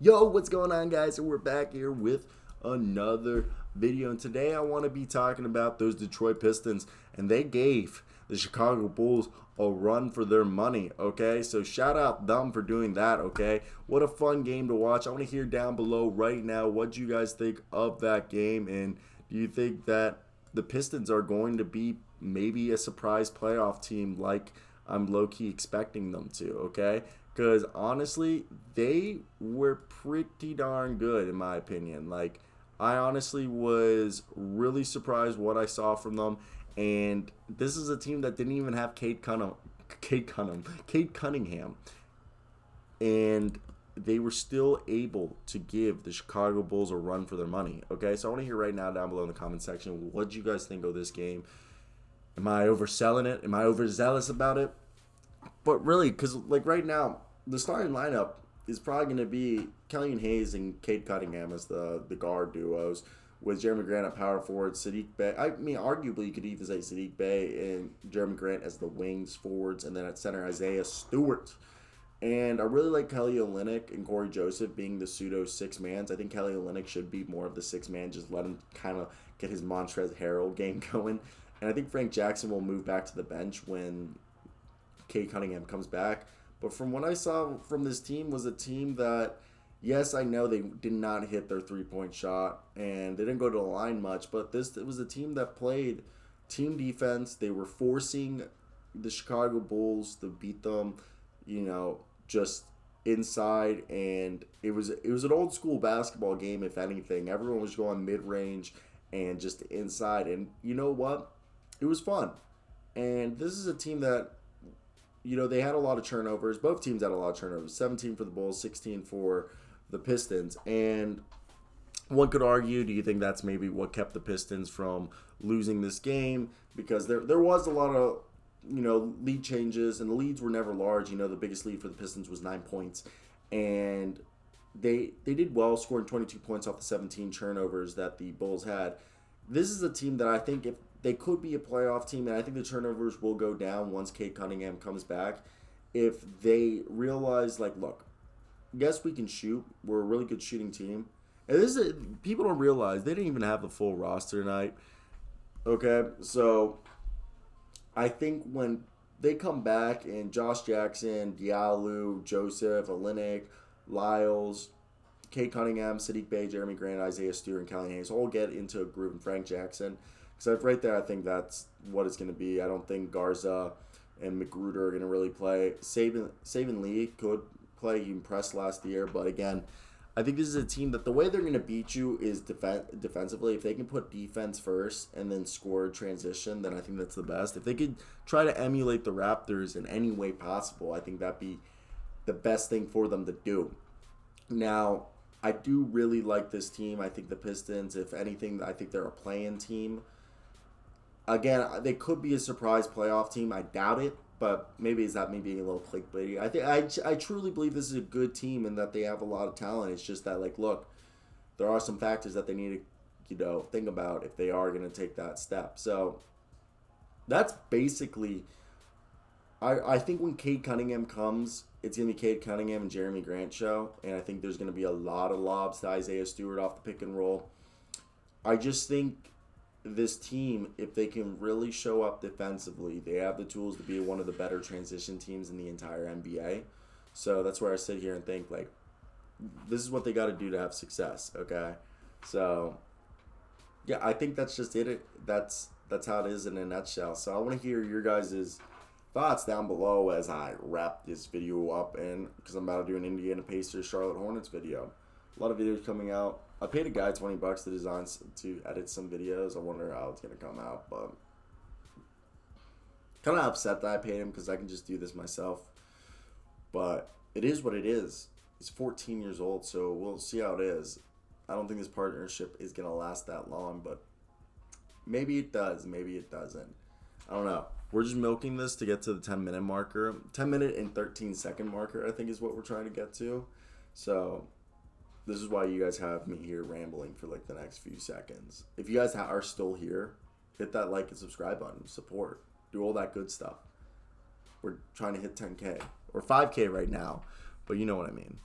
Yo, what's going on, guys? And we're back here with another video. And today I want to be talking about those Detroit Pistons. And they gave the Chicago Bulls a run for their money, okay? So shout out them for doing that, okay? What a fun game to watch. I want to hear down below right now what you guys think of that game. And do you think that the Pistons are going to be maybe a surprise playoff team like I'm low-key expecting them to, okay? Because honestly, they were pretty darn good in my opinion. Like, I honestly was really surprised what I saw from them. And this is a team that didn't even have Cade Cunningham. And they were still able to give the Chicago Bulls a run for their money. Okay, so I want to hear right now down below in the comment section, what do you guys think of this game? Am I overselling it? Am I overzealous about it? But really, because like right now, the starting lineup is probably going to be Killian Hayes and Cade Cunningham as the guard duos, with Jeremy Grant at power forward, Sadiq Bey. I mean, arguably, you could even say Sadiq Bey and Jeremy Grant as the wings forwards, and then at center, Isaiah Stewart. And I really like Kelly Olynyk and Corey Joseph being the pseudo six-mans. I think Kelly Olynyk should be more of the six-man, just let him kind of get his Montrezl Harrell game going. And I think Frank Jackson will move back to the bench when Cade Cunningham comes back. But from what I saw from this team was a team that, yes, I know they did not hit their three-point shot and they didn't go to the line much, but it was a team that played team defense. They were forcing the Chicago Bulls to beat them, just inside, and it was an old school basketball game, if anything. Everyone was going mid-range and just inside, and you know what? It was fun. And this is a team that, they had a lot of turnovers. Both teams had a lot of turnovers. 17 for the Bulls, 16 for the Pistons. And one could argue, do you think that's maybe what kept the Pistons from losing this game? Because there was a lot of, lead changes, and the leads were never large. The biggest lead for the Pistons was 9 points. And they did well, scoring 22 points off the 17 turnovers that the Bulls had. This is a team that I think if they could be a playoff team, and I think the turnovers will go down once Cade Cunningham comes back. If they realize, look, yes, we can shoot. We're a really good shooting team. And people don't realize they didn't even have the full roster tonight. Okay, so I think when they come back and Josh Jackson, Diallo, Joseph, Olynyk, Lyles, Cade Cunningham, Sadiq Bey, Jeremy Grant, Isaiah Stewart, and Killian Hayes all get into a groove, and Frank Jackson. So right there, I think that's what it's going to be. I don't think Garza and Magruder are going to really play. Saban Lee could play. He impressed last year. But again, I think this is a team that the way they're going to beat you is defensively. If they can put defense first and then score transition, then I think that's the best. If they could try to emulate the Raptors in any way possible, I think that'd be the best thing for them to do. Now, I do really like this team. I think the Pistons, if anything, I think they're a play-in team. Again, they could be a surprise playoff team. I doubt it, but maybe is that me being a little clickbaity? I truly believe this is a good team and that they have a lot of talent. It's just that, look, there are some factors that they need to, think about if they are going to take that step. So that's basically, I think when Cade Cunningham comes, it's going to be Cade Cunningham and Jeremy Grant show, and I think there's going to be a lot of lobs to Isaiah Stewart off the pick and roll. I just think this team, if they can really show up defensively, they have the tools to be one of the better transition teams in the entire NBA. So that's where I sit here and think, this is what they got to do to have success, okay? So, yeah, I think that's just it. That's how it is in a nutshell. So I want to hear your guys' thoughts down below as I wrap this video up, and because I'm about to do an Indiana Pacers Charlotte Hornets video. A lot of videos coming out. I paid a guy $20 to edit some videos. I wonder how it's going to come out, but kind of upset that I paid him because I can just do this myself. But it is what it is. He's 14 years old, so we'll see how it is. I don't think this partnership is going to last that long, but maybe it does. Maybe it doesn't. I don't know. We're just milking this to get to the 10-minute marker. 10-minute and 13-second marker, I think, is what we're trying to get to. So this is why you guys have me here rambling for the next few seconds. If you guys are still here, hit that like and subscribe button. Support. Do all that good stuff. We're trying to hit 10K. Or 5K right now. But you know what I mean.